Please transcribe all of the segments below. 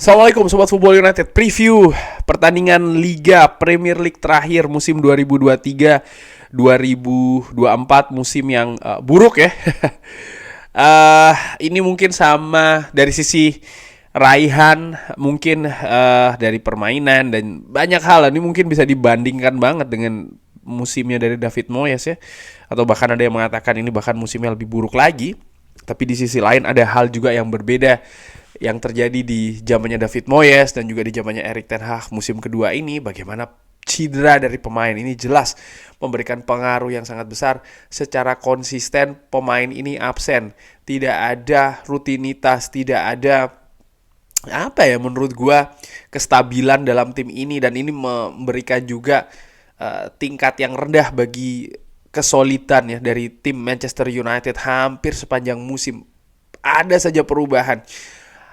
Assalamualaikum Sobat Football United. Preview pertandingan Liga Premier League terakhir musim 2023-2024, musim yang buruk ya. Ini mungkin sama dari sisi raihan, mungkin dari permainan dan banyak hal. Ini mungkin bisa dibandingkan banget dengan musimnya dari David Moyes ya. Atau bahkan ada yang mengatakan ini bahkan musimnya lebih buruk lagi. Tapi di sisi lain ada hal juga yang berbeda yang terjadi di zamannya David Moyes dan juga di zamannya Erik ten Hag musim kedua ini. Bagaimana cedera dari pemain ini jelas memberikan pengaruh yang sangat besar. Secara konsisten pemain ini absen, tidak ada rutinitas, tidak ada menurut gua kestabilan dalam tim ini, dan ini memberikan juga tingkat yang rendah bagi kesulitan ya dari tim Manchester United hampir sepanjang musim. Ada saja perubahan.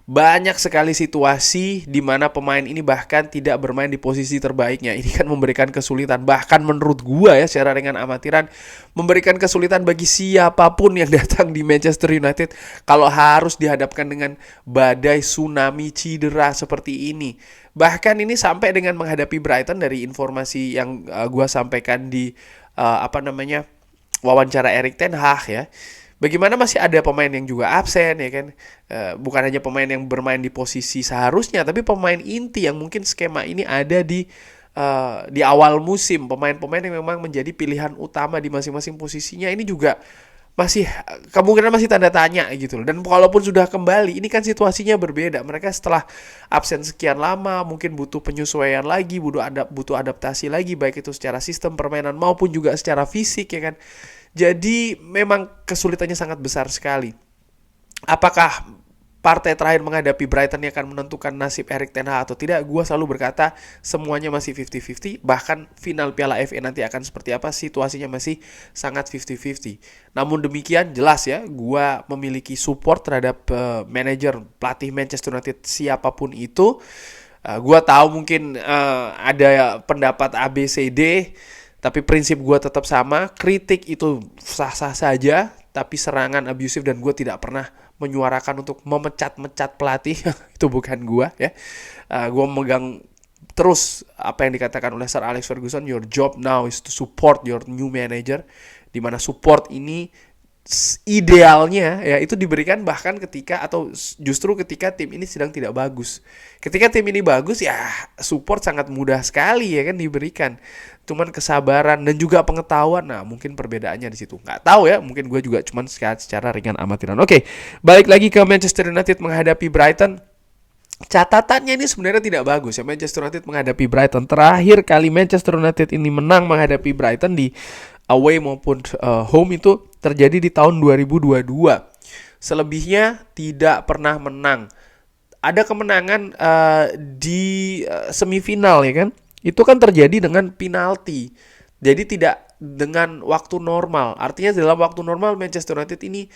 Banyak sekali situasi di mana pemain ini bahkan tidak bermain di posisi terbaiknya. Ini kan memberikan kesulitan, bahkan menurut gua ya secara ringan amatiran, memberikan kesulitan bagi siapapun yang datang di Manchester United kalau harus dihadapkan dengan badai tsunami cedera seperti ini. Bahkan ini sampai dengan menghadapi Brighton, dari informasi yang gua sampaikan di wawancara Erik ten Hag ya. Bagaimana masih ada pemain yang juga absen ya kan. Bukan hanya pemain yang bermain di posisi seharusnya, tapi pemain inti yang mungkin skema ini ada di awal musim. Pemain-pemain yang memang menjadi pilihan utama di masing-masing posisinya ini juga masih kemungkinan masih tanda tanya gitu loh. Dan walaupun sudah kembali, ini kan situasinya berbeda. Mereka setelah absen sekian lama mungkin butuh penyesuaian lagi, butuh adaptasi lagi, baik itu secara sistem permainan maupun juga secara fisik ya kan. Jadi memang kesulitannya sangat besar sekali. Apakah partai terakhir menghadapi Brighton yang akan menentukan nasib Erik ten Hag atau tidak? Gua selalu berkata semuanya masih 50-50. Bahkan final Piala FA nanti akan seperti apa, situasinya masih sangat 50-50. Namun demikian jelas ya, gua memiliki support terhadap manajer pelatih Manchester United siapapun itu. Gua tahu mungkin ada pendapat A B C D, tapi prinsip gue tetap sama. Kritik itu sah-sah saja, tapi serangan abusif dan gue tidak pernah menyuarakan untuk memecat-mecat pelatih. Itu bukan gue ya. Gue memegang terus apa yang dikatakan oleh Sir Alex Ferguson, your job now is to support your new manager. Dimana support ini idealnya ya itu diberikan bahkan ketika atau justru ketika tim ini sedang tidak bagus. Ketika tim ini bagus ya support sangat mudah sekali ya kan diberikan. Cuman kesabaran dan juga pengetahuan, nah mungkin perbedaannya di situ. Nggak tahu ya, mungkin gue juga cuman secara ringan amatiran. Oke, balik lagi ke Manchester United menghadapi Brighton. Catatannya ini sebenarnya tidak bagus ya. Manchester United menghadapi Brighton. Terakhir kali Manchester United ini menang menghadapi Brighton di away maupun home itu terjadi di tahun 2022. Selebihnya tidak pernah menang. Ada kemenangan di semifinal ya kan. Itu kan terjadi dengan penalti. Jadi tidak dengan waktu normal. Artinya dalam waktu normal Manchester United ini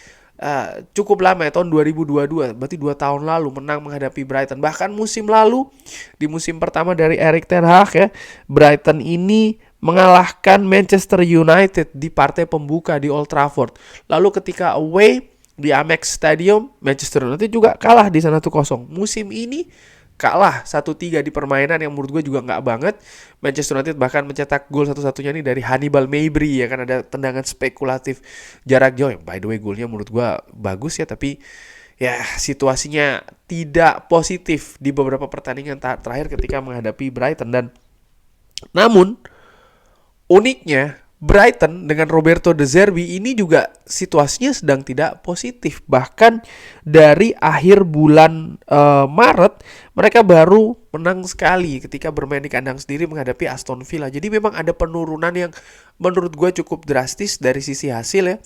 cukup lama ya, tahun 2022. Berarti 2 tahun lalu menang menghadapi Brighton. Bahkan musim lalu, di musim pertama dari Erik ten Hag ya, Brighton ini mengalahkan Manchester United di partai pembuka di Old Trafford. Lalu ketika away di Amex Stadium, Manchester United juga kalah di sana 1-0. Musim ini kalah 1-3 di permainan yang menurut gue juga nggak banget. Manchester United bahkan mencetak gol satu-satunya nih dari Hannibal Mejbri ya kan, ada tendangan spekulatif jarak jauh. By the way golnya menurut gue bagus ya, tapi ya situasinya tidak positif di beberapa pertandingan terakhir ketika menghadapi Brighton. Dan namun uniknya Brighton dengan Roberto De Zerbi ini juga situasinya sedang tidak positif. Bahkan dari akhir bulan Maret mereka baru menang sekali ketika bermain di kandang sendiri menghadapi Aston Villa. Jadi memang ada penurunan yang menurut gue cukup drastis dari sisi hasil ya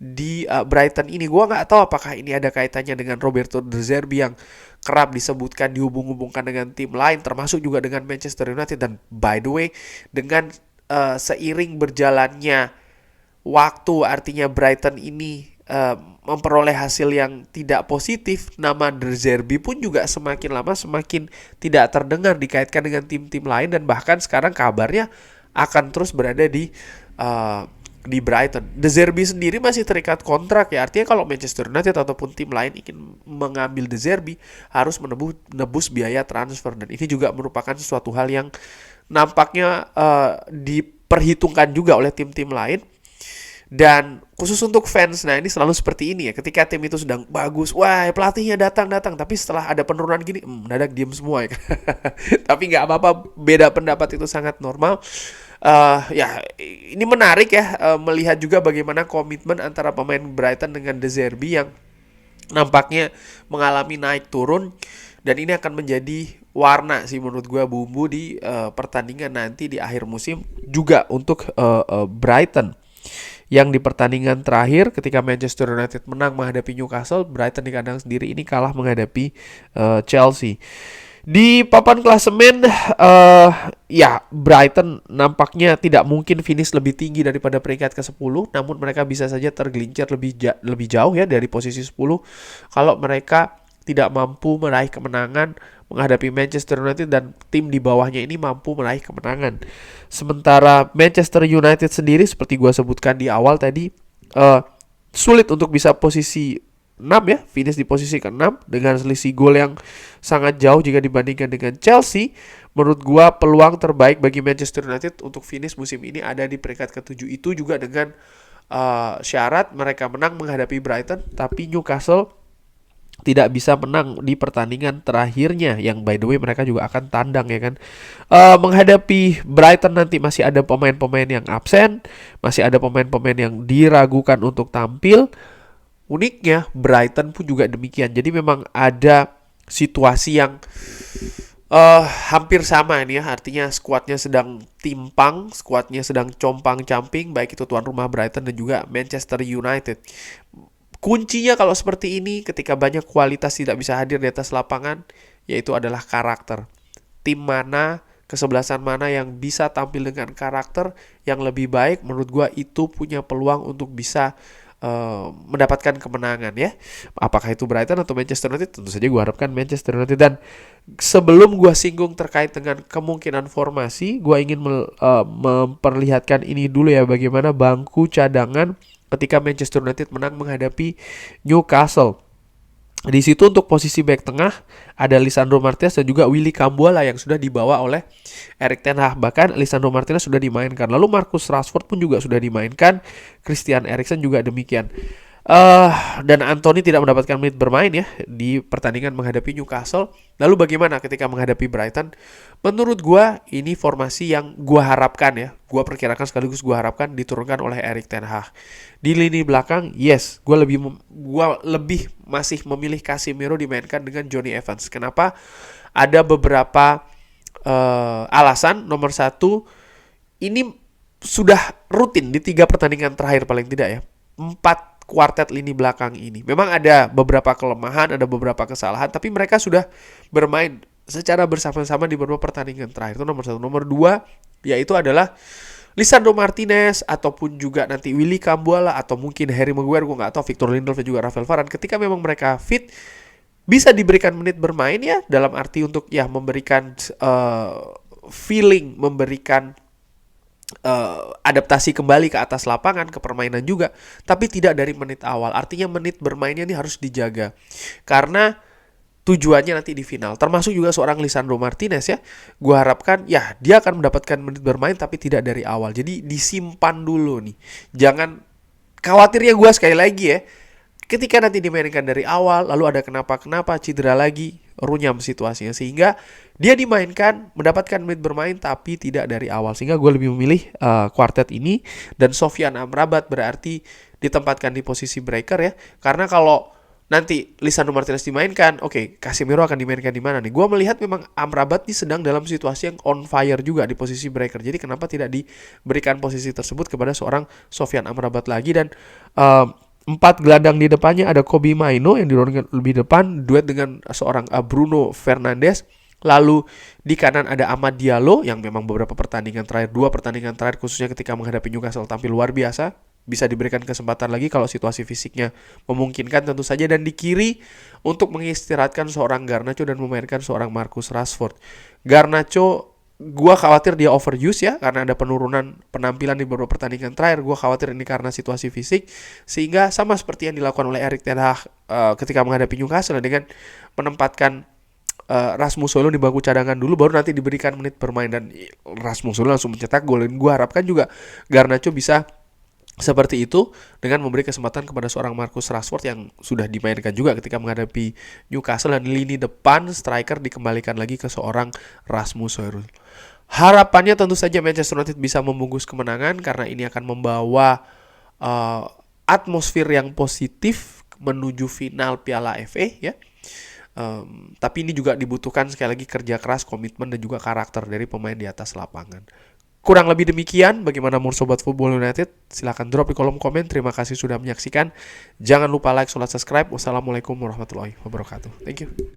di Brighton ini. Gue nggak tahu apakah ini ada kaitannya dengan Roberto De Zerbi yang kerap disebutkan dihubung-hubungkan dengan tim lain, termasuk juga dengan Manchester United. Dan by the way, dengan seiring berjalannya waktu, artinya Brighton ini memperoleh hasil yang tidak positif, nama De Zerbi pun juga semakin lama semakin tidak terdengar dikaitkan dengan tim-tim lain. Dan bahkan sekarang kabarnya akan terus berada di di Brighton. De Zerbi sendiri masih terikat kontrak ya. Artinya kalau Manchester United ataupun tim lain ingin mengambil De Zerbi harus menebus biaya transfer, dan ini juga merupakan sesuatu hal yang nampaknya diperhitungkan juga oleh tim-tim lain. Dan khusus untuk fans, nah ini selalu seperti ini ya. Ketika tim itu sedang bagus, wah pelatihnya datang, tapi setelah ada penurunan gini, mendadak diem semua ya. Tapi nggak apa-apa, beda pendapat itu sangat normal. Ya ini menarik ya, melihat juga bagaimana komitmen antara pemain Brighton dengan De Zerbi yang nampaknya mengalami naik turun, dan ini akan menjadi warna sih menurut gue, bumbu di pertandingan nanti di akhir musim juga untuk Brighton. Yang di pertandingan terakhir ketika Manchester United menang menghadapi Newcastle, Brighton di kandang sendiri ini kalah menghadapi Chelsea. Di papan klasemen, ya Brighton nampaknya tidak mungkin finish lebih tinggi daripada peringkat ke-10, namun mereka bisa saja tergelincir lebih jauh ya dari posisi 10 kalau mereka tidak mampu meraih kemenangan menghadapi Manchester United dan tim di bawahnya ini mampu meraih kemenangan. Sementara Manchester United sendiri seperti gue sebutkan di awal tadi, sulit untuk bisa posisi 6 ya, finish di posisi ke-6 dengan selisih gol yang sangat jauh jika dibandingkan dengan Chelsea. Menurut gua peluang terbaik bagi Manchester United untuk finish musim ini ada di peringkat ke-7, itu juga dengan syarat mereka menang menghadapi Brighton, tapi Newcastle tidak bisa menang di pertandingan terakhirnya yang by the way mereka juga akan tandang ya kan. Menghadapi Brighton nanti masih ada pemain-pemain yang absen, masih ada pemain-pemain yang diragukan untuk tampil. Uniknya Brighton pun juga demikian. Jadi memang ada situasi yang hampir sama ini ya. Artinya skuadnya sedang timpang, skuadnya sedang compang-camping, baik itu tuan rumah Brighton dan juga Manchester United. Kuncinya kalau seperti ini, ketika banyak kualitas tidak bisa hadir di atas lapangan, yaitu adalah karakter. Tim mana, kesebelasan mana yang bisa tampil dengan karakter yang lebih baik, menurut gua itu punya peluang untuk bisa mendapatkan kemenangan ya. Apakah itu Brighton atau Manchester United? Tentu saja gue harapkan Manchester United. Dan sebelum gue singgung terkait dengan kemungkinan formasi, gue ingin memperlihatkan ini dulu ya, bagaimana bangku cadangan ketika Manchester United menang menghadapi Newcastle. Di situ untuk posisi back tengah ada Lisandro Martinez dan juga Willy Cambuala yang sudah dibawa oleh Erik ten Hag. Bahkan Lisandro Martinez sudah dimainkan. Lalu Marcus Rashford pun juga sudah dimainkan. Christian Eriksen juga demikian. Dan Anthony tidak mendapatkan menit bermain ya di pertandingan menghadapi Newcastle. Lalu bagaimana ketika menghadapi Brighton? Menurut gua ini formasi yang gua harapkan ya, gua perkirakan sekaligus gua harapkan diturunkan oleh Erik ten Hag. Di lini belakang, yes, gua lebih masih memilih Casemiro dimainkan dengan Johnny Evans. Kenapa? Ada beberapa alasan. Nomor satu, ini sudah rutin di 3 pertandingan terakhir paling tidak ya. 4 kuartet lini belakang ini memang ada beberapa kelemahan, ada beberapa kesalahan, tapi mereka sudah bermain secara bersama-sama di beberapa pertandingan terakhir. Itu nomor 1. Nomor 2 yaitu adalah Lisandro Martinez ataupun juga nanti Willy Cambuala atau mungkin Harry Maguire, gue nggak tahu, Victor Lindelof dan juga Rafael Varane. Ketika memang mereka fit, bisa diberikan menit bermain ya, dalam arti untuk ya memberikan feeling, memberikan adaptasi kembali ke atas lapangan, ke permainan juga, tapi tidak dari menit awal. Artinya menit bermainnya ini harus dijaga, karena tujuannya nanti di final. Termasuk juga seorang Lisandro Martinez ya, gue harapkan ya dia akan mendapatkan menit bermain tapi tidak dari awal. Jadi disimpan dulu nih, jangan khawatirnya gue sekali lagi ya, ketika nanti dimainkan dari awal lalu ada kenapa cedera lagi, runyam situasinya, sehingga dia dimainkan mendapatkan menit bermain tapi tidak dari awal. Sehingga gue lebih memilih kuartet ini, dan Sofyan Amrabat berarti ditempatkan di posisi breaker ya, karena kalau nanti Lisandro Martinez dimainkan, oke, Casemiro akan dimainkan di mana nih? Gue melihat memang Amrabat nih sedang dalam situasi yang on fire juga di posisi breaker. Jadi kenapa tidak diberikan posisi tersebut kepada seorang Sofyan Amrabat lagi? Dan 4 gelandang di depannya ada Kobbie Mainoo yang diturunkan lebih depan, duet dengan seorang Bruno Fernandes. Lalu di kanan ada Amad Diallo yang memang beberapa pertandingan terakhir, 2 pertandingan terakhir khususnya ketika menghadapi Newcastle tampil luar biasa. Bisa diberikan kesempatan lagi kalau situasi fisiknya memungkinkan tentu saja. Dan di kiri untuk mengistirahatkan seorang Garnacho dan memainkan seorang Marcus Rashford. Garnacho Gua khawatir dia overuse ya, karena ada penurunan penampilan di beberapa pertandingan terakhir. Gua khawatir ini karena situasi fisik, sehingga sama seperti yang dilakukan oleh Erik ten Hag ketika menghadapi Newcastle dengan menempatkan Rasmus Højlund di bangku cadangan dulu, baru nanti diberikan menit bermain, dan Rasmus Højlund langsung mencetak gol. Dan gue harapkan juga Garnacho bisa seperti itu dengan memberi kesempatan kepada seorang Marcus Rashford yang sudah dimainkan juga ketika menghadapi Newcastle, dan lini depan striker dikembalikan lagi ke seorang Rasmus Højlund. Harapannya tentu saja Manchester United bisa membungkus kemenangan, karena ini akan membawa atmosfer yang positif menuju final Piala FA ya. Tapi ini juga dibutuhkan sekali lagi kerja keras, komitmen, dan juga karakter dari pemain di atas lapangan. Kurang lebih demikian. Bagaimana menurut Sobat Football United? Silahkan drop di kolom komen. Terima kasih sudah menyaksikan. Jangan lupa like, subscribe. Wassalamualaikum warahmatullahi wabarakatuh. Thank you.